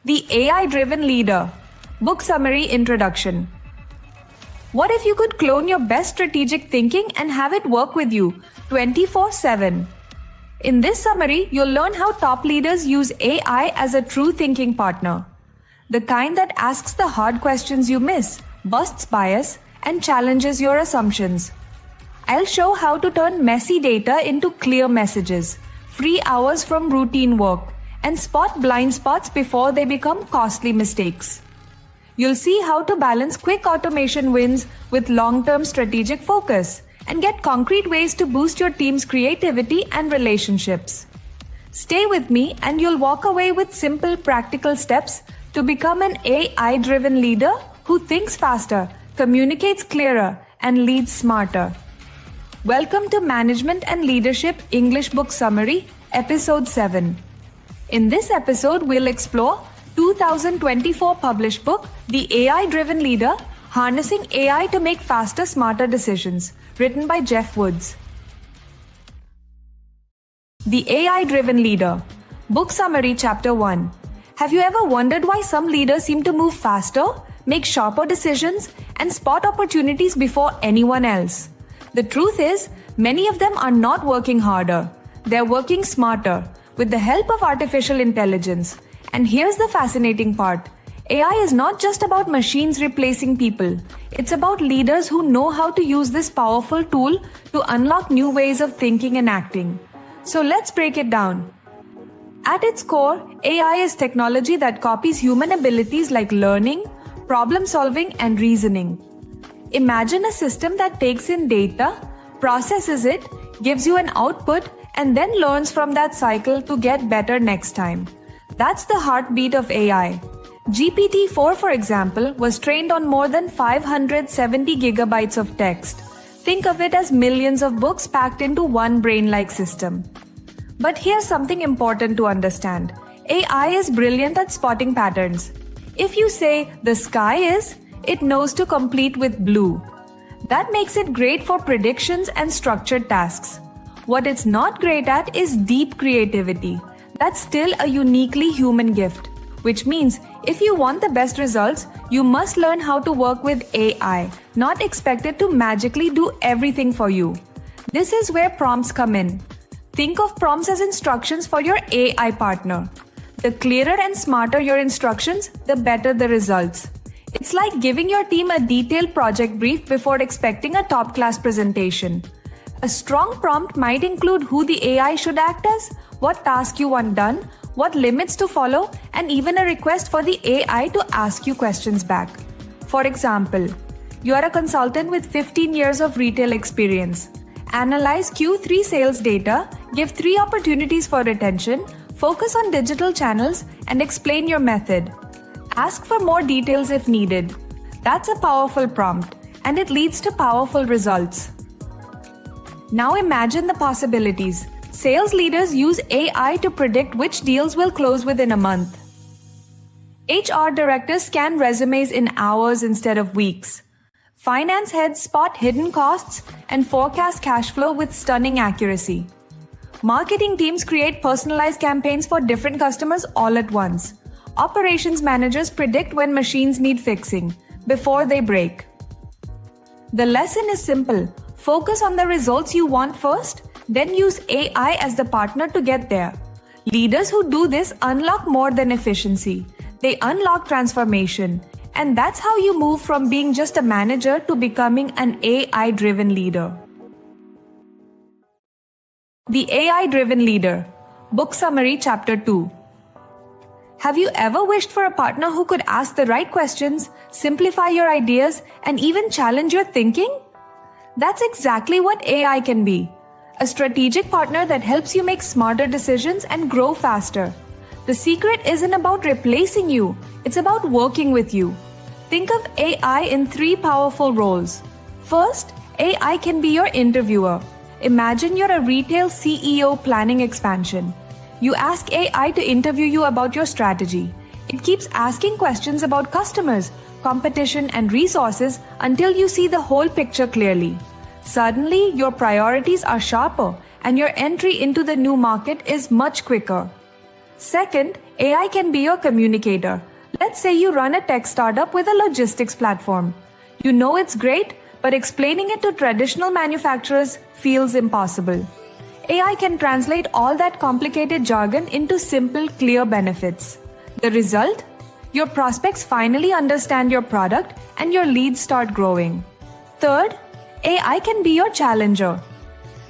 The AI-Driven Leader. Book Summary Introduction. What if you could clone your best strategic thinking and have it work with you 24/7? In this summary, you'll learn how top leaders use AI as a true thinking partner. The kind that asks the hard questions you miss, busts bias, and challenges your assumptions. I'll show how to turn messy data into clear messages, free hours from routine work, and spot blind spots before they become costly mistakes. You'll see how to balance quick automation wins with long-term strategic focus and get concrete ways to boost your team's creativity and relationships. Stay with me and you'll walk away with simple, practical steps to become an AI-driven leader who thinks faster, communicates clearer, and leads smarter. Welcome to Management and Leadership English Book Summary, Episode 7. In this episode, we'll explore 2024 published book, The AI-Driven Leader, Harnessing AI to Make Faster, Smarter Decisions, written by Jeff Woods. The AI-Driven Leader. Book Summary Chapter 1. Have you ever wondered why some leaders seem to move faster, make sharper decisions, and spot opportunities before anyone else? The truth is, many of them are not working harder. They're working smarter, with the help of artificial intelligence. And here's the fascinating part. AI is not just about machines replacing people. It's about leaders who know how to use this powerful tool to unlock new ways of thinking and acting. So let's break it down. At its core, AI is technology that copies human abilities like learning, problem solving, and reasoning. Imagine a system that takes in data, processes it, gives you an output, and then learns from that cycle to get better next time. That's the heartbeat of AI. GPT-4, for example, was trained on more than 570 gigabytes of text. Think of it as millions of books packed into one brain-like system. But here's something important to understand. AI is brilliant at spotting patterns. If you say, the sky is, it knows to complete with blue. That makes it great for predictions and structured tasks. What it's not great at is deep creativity. That's still a uniquely human gift, which means if you want the best results, you must learn how to work with AI, not expect it to magically do everything for you. This is where prompts come in. Think of prompts as instructions for your AI partner. The clearer and smarter your instructions, the better the results. It's like giving your team a detailed project brief before expecting a top-class presentation. A strong prompt might include who the AI should act as, what task you want done, what limits to follow, and even a request for the AI to ask you questions back. For example, you are a consultant with 15 years of retail experience. Analyze Q3 sales data, give 3 opportunities for retention, focus on digital channels, and explain your method. Ask for more details if needed. That's a powerful prompt, and it leads to powerful results. Now imagine the possibilities. Sales leaders use AI to predict which deals will close within a month. HR directors scan resumes in hours instead of weeks. Finance heads spot hidden costs and forecast cash flow with stunning accuracy. Marketing teams create personalized campaigns for different customers all at once. Operations managers predict when machines need fixing before they break. The lesson is simple. Focus on the results you want first, then use AI as the partner to get there. Leaders who do this unlock more than efficiency. They unlock transformation. And that's how you move from being just a manager to becoming an AI-driven leader. The AI-Driven Leader. Book Summary Chapter 2. Have you ever wished for a partner who could ask the right questions, simplify your ideas, and even challenge your thinking? That's exactly what AI can be. A strategic partner that helps you make smarter decisions and grow faster. The secret isn't about replacing you, it's about working with you. Think of AI in 3 powerful roles. First, AI can be your interviewer. Imagine you're a retail CEO planning expansion. You ask AI to interview you about your strategy. It keeps asking questions about customers, competition, and resources until you see the whole picture clearly. Suddenly, your priorities are sharper and your entry into the new market is much quicker. Second, AI can be your communicator. Let's say you run a tech startup with a logistics platform. You know it's great, but explaining it to traditional manufacturers feels impossible. AI can translate all that complicated jargon into simple, clear benefits. The result? Your prospects finally understand your product and your leads start growing. Third, AI can be your challenger.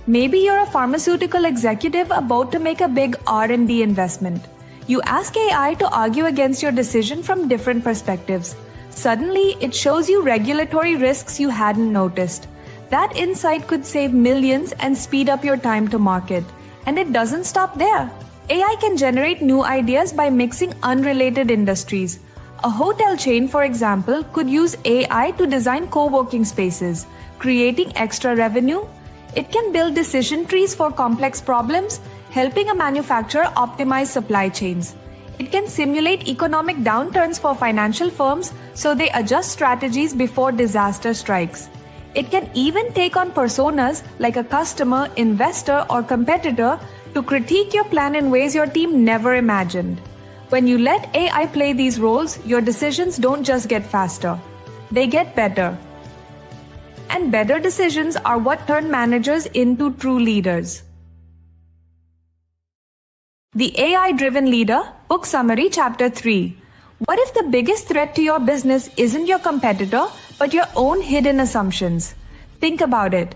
Maybe you're a pharmaceutical executive about to make a big R&D investment. You ask AI to argue against your decision from different perspectives. Suddenly, it shows you regulatory risks you hadn't noticed. That insight could save millions and speed up your time to market. And it doesn't stop there. AI can generate new ideas by mixing unrelated industries. A hotel chain, for example, could use AI to design co-working spaces, creating extra revenue. It can build decision trees for complex problems, helping a manufacturer optimize supply chains. It can simulate economic downturns for financial firms so they adjust strategies before disaster strikes. It can even take on personas like a customer, investor, or competitor to critique your plan in ways your team never imagined. When you let AI play these roles, your decisions don't just get faster, they get better. And better decisions are what turn managers into true leaders. The AI-Driven Leader, Book Summary, Chapter 3. What if the biggest threat to your business isn't your competitor, but your own hidden assumptions? Think about it.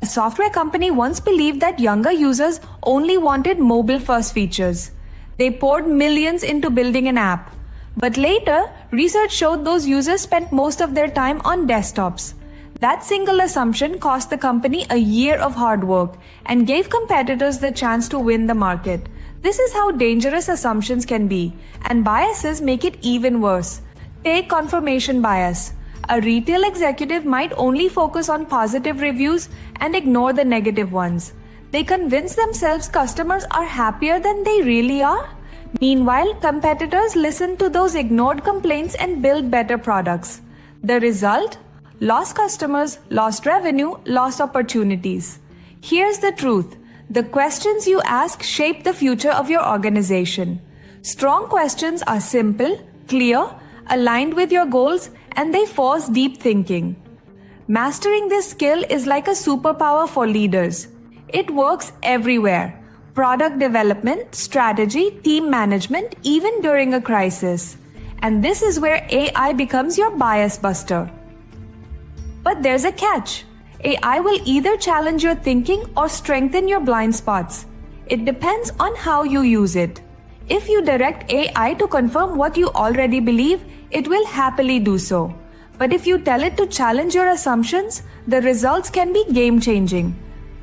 A software company once believed that younger users only wanted mobile-first features. They poured millions into building an app. But later, research showed those users spent most of their time on desktops. That single assumption cost the company a year of hard work and gave competitors the chance to win the market. This is how dangerous assumptions can be, and biases make it even worse. Take confirmation bias. A retail executive might only focus on positive reviews and ignore the negative ones. They convince themselves customers are happier than they really are. Meanwhile, competitors listen to those ignored complaints and build better products. The result? Lost customers, lost revenue, lost opportunities. Here's the truth. The questions you ask shape the future of your organization. Strong questions are simple, clear, aligned with your goals, and they force deep thinking. Mastering this skill is like a superpower for leaders. It works everywhere. Product development, strategy, team management, even during a crisis. And this is where AI becomes your bias buster. But there's a catch. AI will either challenge your thinking or strengthen your blind spots. It depends on how you use it. If you direct AI to confirm what you already believe, it will happily do so. But if you tell it to challenge your assumptions, the results can be game-changing.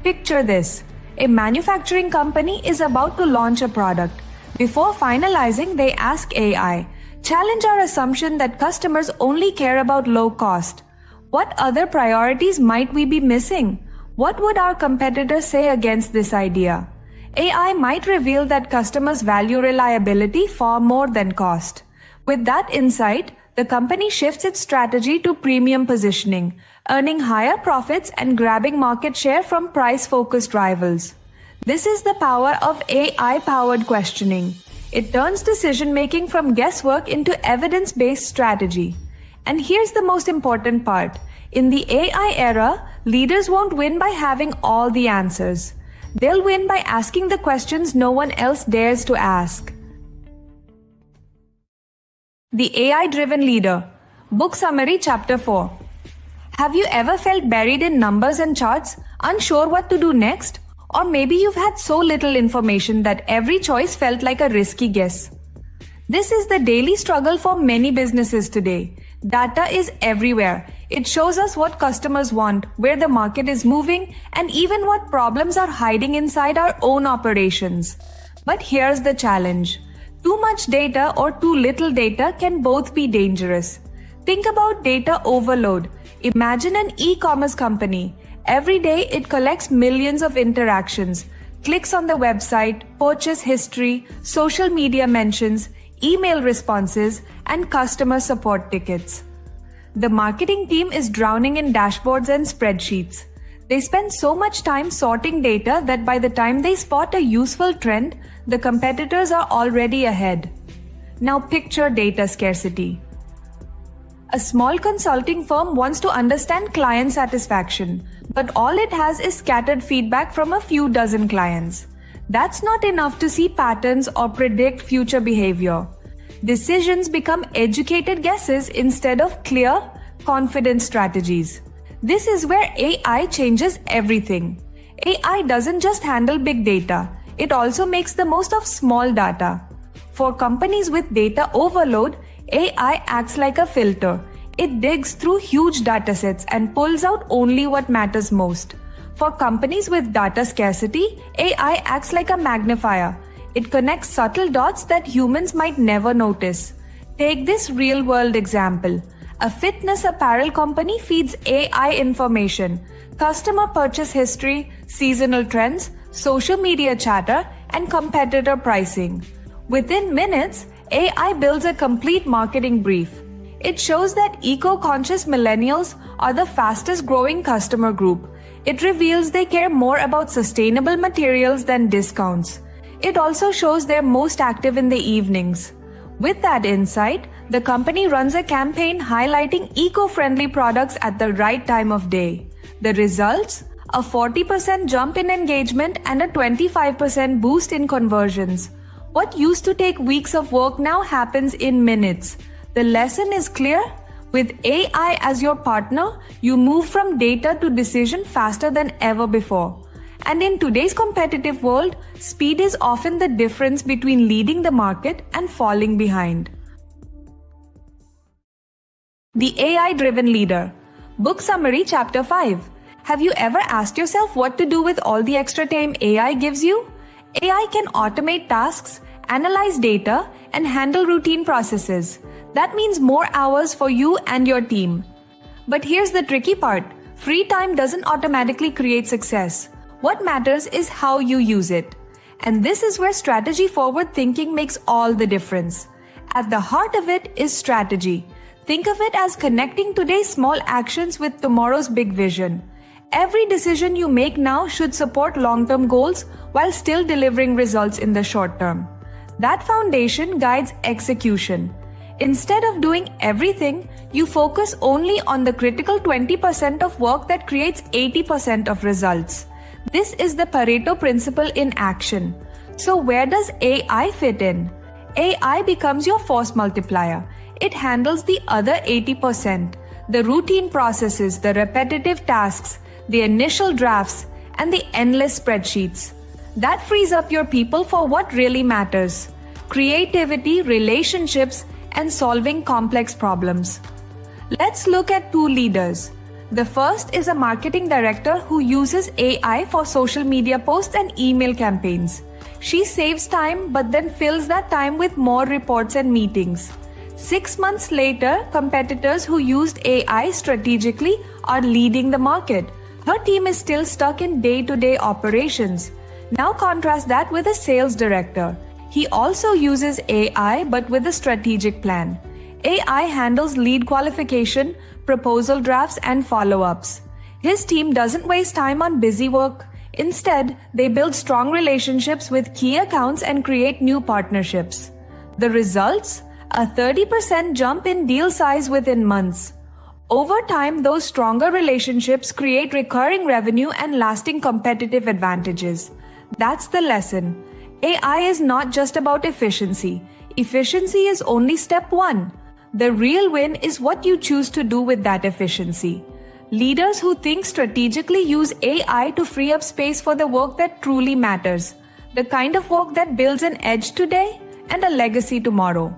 Picture this. A manufacturing company is about to launch a product. Before finalizing, they ask AI, challenge our assumption that customers only care about low cost. What other priorities might we be missing? What would our competitors say against this idea? AI might reveal that customers value reliability far more than cost. With that insight, the company shifts its strategy to premium positioning, earning higher profits and grabbing market share from price-focused rivals. This is the power of AI-powered questioning. It turns decision-making from guesswork into evidence-based strategy. And here's the most important part. In the AI era, leaders won't win by having all the answers. They'll win by asking the questions no one else dares to ask. The AI-Driven Leader, Book Summary, Chapter 4. Have you ever felt buried in numbers and charts, unsure what to do next? Or maybe you've had so little information that every choice felt like a risky guess. This is the daily struggle for many businesses today. Data is everywhere. It shows us what customers want, where the market is moving, and even what problems are hiding inside our own operations. But here's the challenge. Too much data or too little data can both be dangerous. Think about data overload. Imagine an e-commerce company. Every day it collects millions of interactions, clicks on the website, purchase history, social media mentions, email responses, and customer support tickets. The marketing team is drowning in dashboards and spreadsheets. They spend so much time sorting data that by the time they spot a useful trend, the competitors are already ahead. Now picture data scarcity. A small consulting firm wants to understand client satisfaction, but all it has is scattered feedback from a few dozen clients. That's not enough to see patterns or predict future behavior. Decisions become educated guesses instead of clear, confident strategies. This is where AI changes everything. AI doesn't just handle big data, it also makes the most of small data. For companies with data overload, AI acts like a filter. It digs through huge datasets and pulls out only what matters most. For companies with data scarcity, AI acts like a magnifier. It connects subtle dots that humans might never notice. Take this real-world example. A fitness apparel company feeds AI information, customer purchase history, seasonal trends, social media chatter, and competitor pricing. Within minutes, AI builds a complete marketing brief. It shows that eco-conscious millennials are the fastest growing customer group. It reveals they care more about sustainable materials than discounts. It also shows they're most active in the evenings. With that insight, the company runs a campaign highlighting eco-friendly products at the right time of day. The results? A 40% jump in engagement and a 25% boost in conversions. What used to take weeks of work now happens in minutes. The lesson is clear. With AI as your partner, you move from data to decision faster than ever before. And in today's competitive world, speed is often the difference between leading the market and falling behind. The AI-driven leader. Book summary chapter 5. Have you ever asked yourself what to do with all the extra time AI gives you? AI can automate tasks, analyze data, and handle routine processes. That means more hours for you and your team. But here's the tricky part. Free time doesn't automatically create success. What matters is how you use it. And this is where strategy-forward thinking makes all the difference. At the heart of it is strategy. Think of it as connecting today's small actions with tomorrow's big vision. Every decision you make now should support long-term goals while still delivering results in the short term. That foundation guides execution. Instead of doing everything, you focus only on the critical 20% of work that creates 80% of results. This is the Pareto principle in action. So where does AI fit in? AI becomes your force multiplier. It handles the other 80%, the routine processes, the repetitive tasks, the initial drafts, and the endless spreadsheets. That frees up your people for what really matters: creativity, relationships, and solving complex problems. Let's look at two leaders. The first is a marketing director who uses AI for social media posts and email campaigns. She saves time but then fills that time with more reports and meetings. 6 months later, competitors who used AI strategically are leading the market. Her team is still stuck in day-to-day operations. Now contrast that with a sales director. He also uses AI but with a strategic plan. AI handles lead qualification, proposal drafts, and follow-ups. His team doesn't waste time on busy work. Instead, they build strong relationships with key accounts and create new partnerships. The results? A 30% jump in deal size within months. Over time, those stronger relationships create recurring revenue and lasting competitive advantages. That's the lesson. AI is not just about efficiency. Efficiency is only step one. The real win is what you choose to do with that efficiency. Leaders who think strategically use AI to free up space for the work that truly matters, the kind of work that builds an edge today and a legacy tomorrow.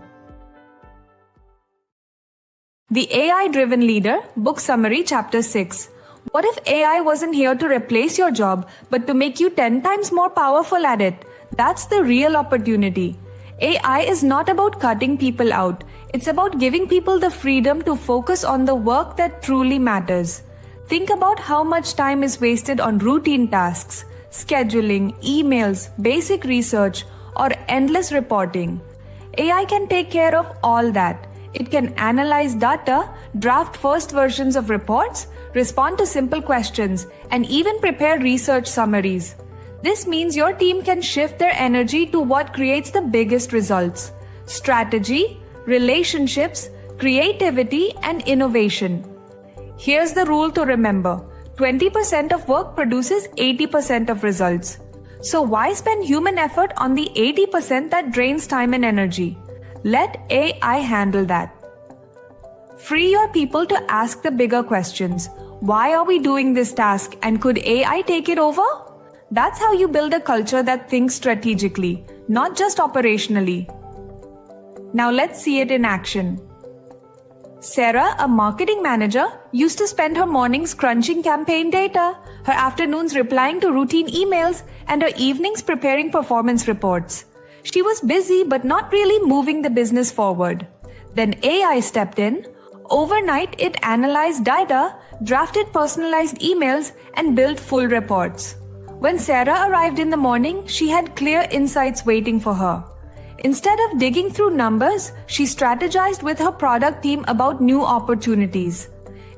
The AI-driven leader, book summary chapter 6. What if AI wasn't here to replace your job, but to make you 10 times more powerful at it? That's the real opportunity. AI is not about cutting people out. It's about giving people the freedom to focus on the work that truly matters. Think about how much time is wasted on routine tasks, scheduling, emails, basic research, or endless reporting. AI can take care of all that. It can analyze data, draft first versions of reports, respond to simple questions, and even prepare research summaries. This means your team can shift their energy to what creates the biggest results: strategy, relationships, creativity, and innovation. Here's the rule to remember: 20% of work produces 80% of results. So why spend human effort on the 80% that drains time and energy? Let AI handle that. Free your people to ask the bigger questions. Why are we doing this task, and could AI take it over? That's how you build a culture that thinks strategically, not just operationally. Now let's see it in action. Sarah, a marketing manager, used to spend her mornings crunching campaign data, her afternoons replying to routine emails, and her evenings preparing performance reports. She was busy but not really moving the business forward. Then AI stepped in. Overnight, it analyzed data, drafted personalized emails, and built full reports. When Sarah arrived in the morning, she had clear insights waiting for her. Instead of digging through numbers, she strategized with her product team about new opportunities.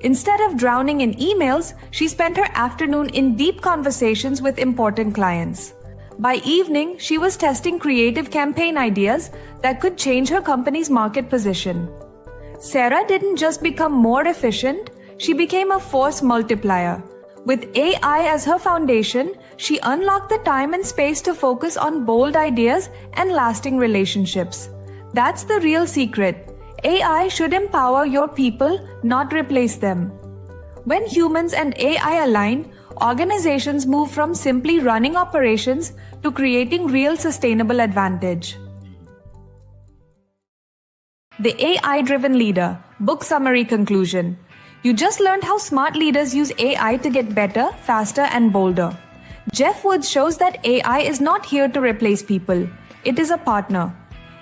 Instead of drowning in emails, she spent her afternoon in deep conversations with important clients. By evening, she was testing creative campaign ideas that could change her company's market position. Sarah didn't just become more efficient, she became a force multiplier. With AI as her foundation, she unlocked the time and space to focus on bold ideas and lasting relationships. That's the real secret. AI should empower your people, not replace them. When humans and AI align, organizations move from simply running operations to creating real sustainable advantage. The AI-Driven Leader, Book Summary Conclusion. You just learned how smart leaders use AI to get better, faster, and bolder. Jeff Woods shows that AI is not here to replace people. It is a partner.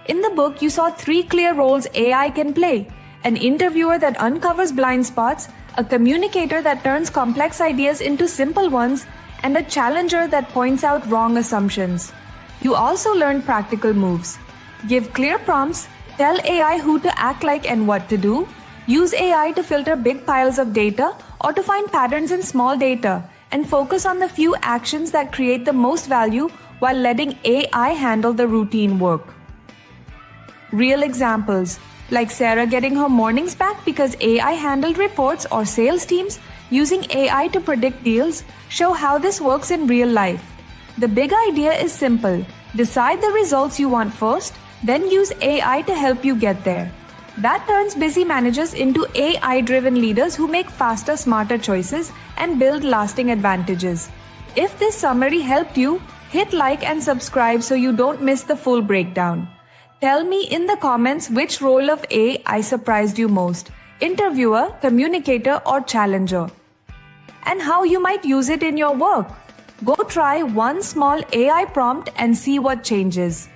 In the book, you saw 3 clear roles AI can play: an interviewer that uncovers blind spots, a communicator that turns complex ideas into simple ones, and a challenger that points out wrong assumptions. You also learned practical moves. Give clear prompts, tell AI who to act like and what to do. Use AI to filter big piles of data or to find patterns in small data, and focus on the few actions that create the most value while letting AI handle the routine work. Real examples, like Sarah getting her mornings back because AI handled reports, or sales teams using AI to predict deals, show how this works in real life. The big idea is simple. Decide the results you want first, then use AI to help you get there. That turns busy managers into AI-driven leaders who make faster, smarter choices and build lasting advantages. If this summary helped you, hit like and subscribe so you don't miss the full breakdown. Tell me in the comments which role of AI surprised you most: interviewer, communicator, or challenger, and how you might use it in your work. Go try one small AI prompt and see what changes.